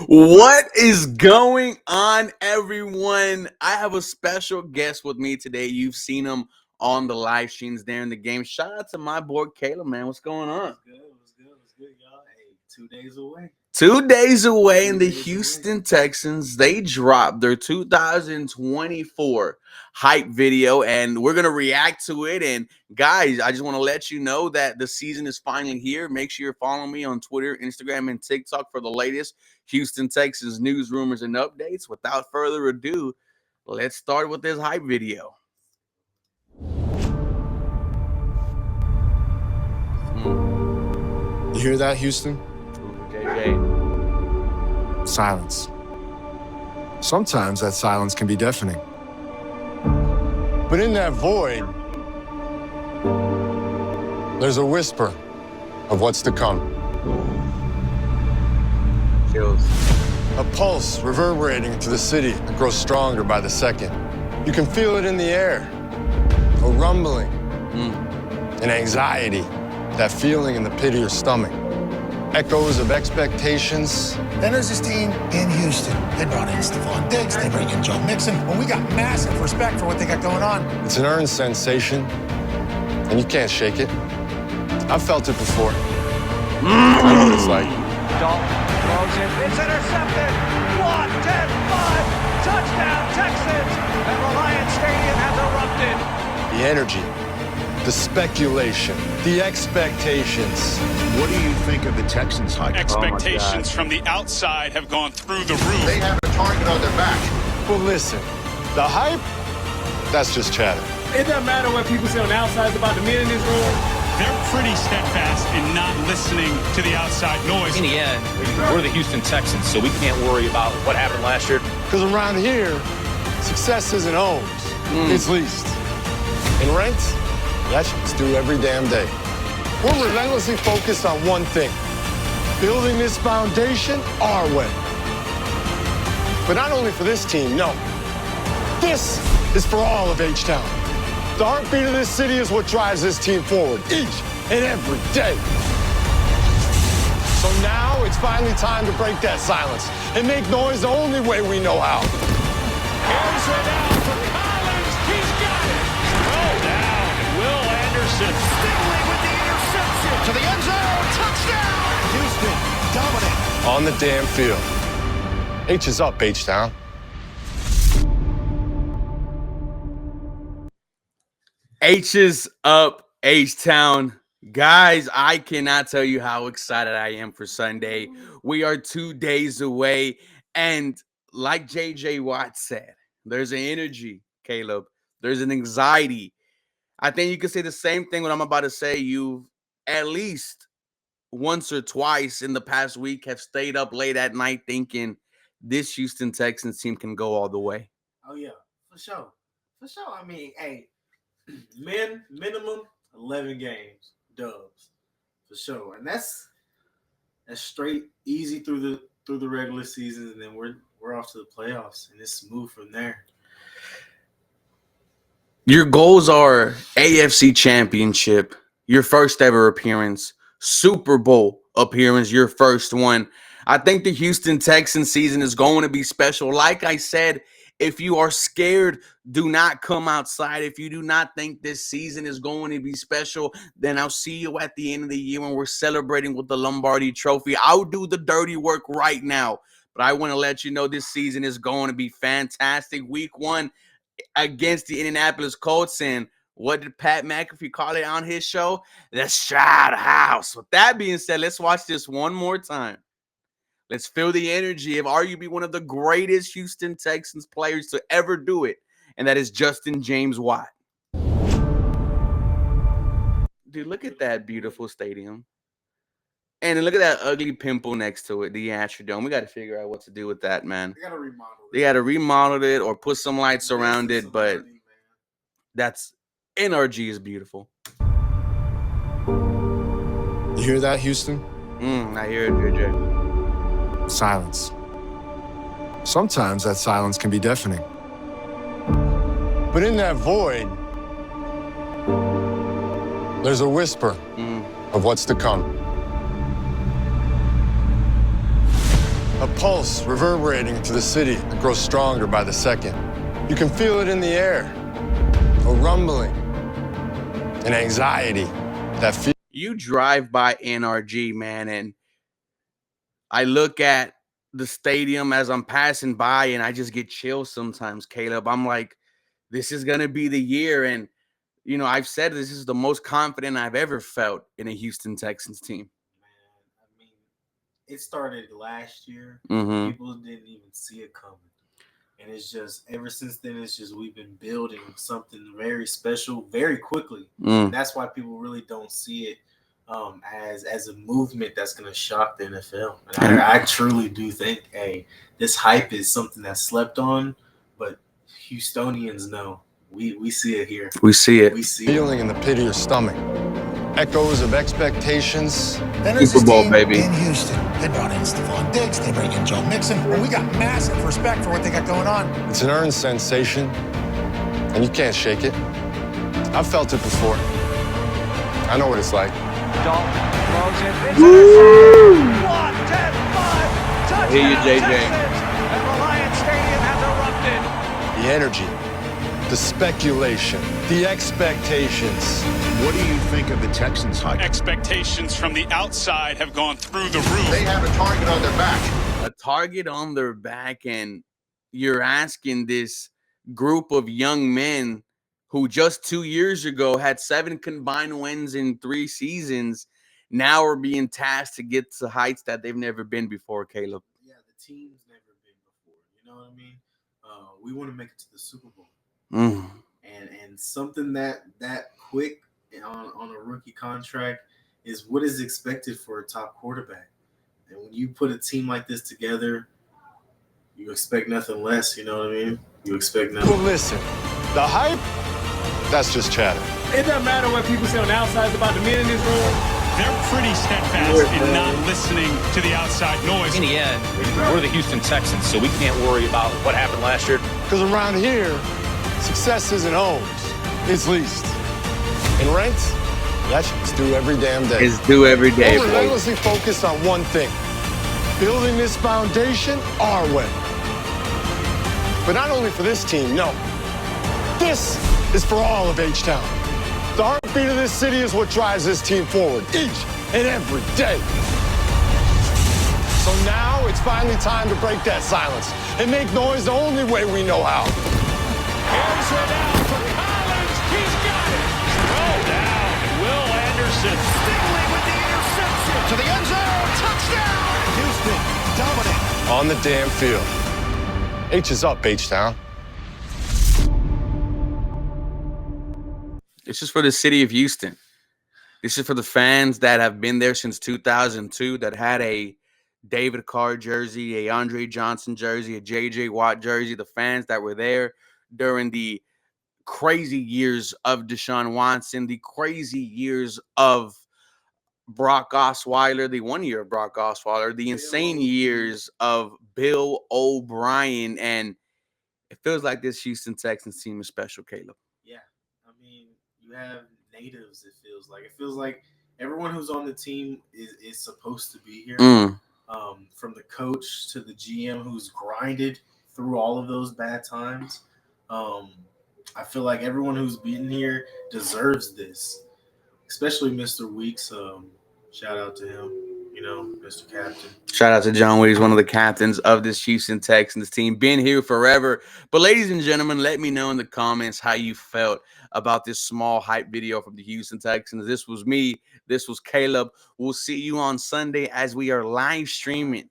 What is going on, everyone? I have a special guest with me today. You've seen him on the live streams there in the game. Shout out to my boy Caleb, man. What's going on? What's good, y'all? Hey, 2 days away. 2 days away, and the Houston Texans, they dropped their 2024 hype video, and we're going to react to it. And guys, I just want to let you know that the season is finally here. Make sure you're following me on Twitter, Instagram, and TikTok for the latest Houston Texans news, rumors, and updates. Without further ado, let's start with this hype video. You hear that, Houston? JJ. Silence. Sometimes that silence can be deafening. But in that void, there's a whisper of what's to come. Chills. A pulse reverberating through the city that grows stronger by the second. You can feel it in the air. A rumbling. An anxiety. That feeling in the pit of your stomach. Echoes of expectations. Then there's this team in Houston. They brought in Stephon Diggs. They bring in Joe Mixon. Well, we got massive respect for what they got going on. It's an earned sensation, and you can't shake it. I've felt it before. I know what it's like. Dalton throws it. It's intercepted. 1, 10, 5. Touchdown, Texans. And Reliant Stadium has erupted. The energy, the speculation, the expectations. What do you think of the Texans' hype? Expectations from the outside have gone through the roof. They have a target on their back. Well, listen, the hype, that's just chatter. It doesn't matter what people say on the outside about the men in this room. They're pretty steadfast in not listening to the outside noise. In the end, we're the Houston Texans, so we can't worry about what happened last year. Because around here, success isn't owned, it's leased. And rent, that shit's due every damn day. We're relentlessly focused on one thing, building this foundation our way. But not only for this team, no. This is for all of H-Town. The heartbeat of this city is what drives this team forward each and every day. So now it's finally time to break that silence and make noise the only way we know how. Here's it out for Collins. He's got it. Throw down. Will Anderson. Stingley with the interception. To the end zone. Touchdown. Houston, dominant. On the damn field. H is up, H-Town. H is up, H-Town. Guys, I cannot tell you how excited I am for Sunday. We are 2 days away. And like JJ Watt said, there's an energy, Caleb. There's an anxiety. I think you could say the same thing what I'm about to say. You've at least once or twice in the past week have stayed up late at night thinking this Houston Texans team can go all the way. Oh, yeah, for sure. I mean, hey, minimum 11 games, dubs, for sure. And that's straight easy through the regular season, and then we're off to the playoffs, and it's smooth from there. Your goals are AFC Championship, your first ever appearance, Super Bowl appearance, your first one. I think the Houston Texans season is going to be special. Like I said, if you are scared, do not come outside. If you do not think this season is going to be special, then I'll see you at the end of the year when we're celebrating with the Lombardi Trophy. I'll do the dirty work right now, but I want to let you know this season is going to be fantastic. Week 1 against the Indianapolis Colts, and what did Pat McAfee call it on his show? The Shroud House. With that being said, let's watch this one more time. Let's feel the energy of arguably one of the greatest Houston Texans players to ever do it, and that is Justin James Watt. Dude, look at that beautiful stadium. And look at that ugly pimple next to it, the Astrodome. We got to figure out what to do with that, man. They got to remodel it. They got to remodel it or put some lights around it, but that's NRG is beautiful. You hear that, Houston? I hear it, JJ. Silence. Sometimes that silence can be deafening. But in that void, there's a whisper of what's to come. A A pulse reverberating through the city that grows stronger by the second. You can feel it in the air. A rumbling. An anxiety that feels. You drive by NRG, man, and I look at the stadium as I'm passing by and I just get chills sometimes, Caleb. I'm like, this is going to be the year. And, you know, I've said this is the most confident I've ever felt in a Houston Texans team. Man, I mean, it started last year. Mm-hmm. People didn't even see it coming. And it's just, ever since then, it's just we've been building something very special very quickly. And that's why people really don't see it as a movement that's going to shock the NFL. And I truly do think, hey, this hype is something that's slept on, but Houstonians know. We see it here. We see it. We see Feeling in the pit of your stomach. Echoes of expectations. Then there's Super this Bowl, team baby. in Houston. They brought in Stephon Diggs. They bring in Joe Mixon. And we got massive respect for what they got going on. It's an earned sensation, and you can't shake it. I've felt it before. I know what it's like. Dalton throws it. Woo! 1, 10, 5. Touchdown, Hear you, JJ. Texans. And Reliance Stadium has erupted. The energy, the speculation, the expectations. What do you think of the Texans hype? Expectations from the outside have gone through the roof. They have a target on their back. A target on their back, and you're asking this group of young men who just 2 years ago had 7 combined wins in 3 seasons, now are being tasked to get to heights that they've never been before, Caleb. Yeah, the team's never been before. You know what I mean? We want to make it to the Super Bowl. And something that quick on a rookie contract is what is expected for a top quarterback. And when you put a team like this together, you expect nothing less. You know what I mean? You expect nothing. Well, listen, the hype, that's just chatter. It doesn't matter what people say on the outside about the men in this room. They're pretty steadfast in not listening to the outside noise. In the end, we're the Houston Texans, so we can't worry about what happened last year. Because around here, success isn't homes, it's leased. And rent, that shit's due every damn day. It's due every day, We're boy. relentlessly focused on one thing, building this foundation our way. But not only for this team, no. This is for all of H-Town. The heartbeat of this city is what drives this team forward each and every day. So now it's finally time to break that silence and make noise the only way we know how. Here's it out for Collins. He's got it. Throw down. Will Anderson. Stingley with the interception. To the end zone. Touchdown. Houston, dominant. On the damn field. H is up, H-Town. This is for the city of Houston. This is for the fans that have been there since 2002, that had a David Carr jersey, a Andre Johnson jersey, a J.J. Watt jersey, the fans that were there during the crazy years of Deshaun Watson, the crazy years of Brock Osweiler, the 1 year of Brock Osweiler, the insane years of Bill O'Brien. And it feels like this Houston Texans team is special, Caleb. Yeah, I mean, you have natives. It feels like everyone who's on the team is supposed to be here. From the coach to the GM who's grinded through all of those bad times. I feel like everyone who's been here deserves this, especially Mr. Weeks. Shout out to him, Mr. Captain. Shout out to John Weeks, one of the captains of this Houston Texans team. Been here forever. But ladies and gentlemen, let me know in the comments how you felt about this small hype video from the Houston Texans. This was me. This was Caleb. We'll see you on Sunday as we are live streaming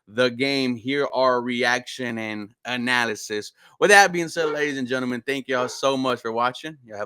the game. Here are reaction and analysis. With that being said, ladies and gentlemen, thank y'all so much for watching. Y'all have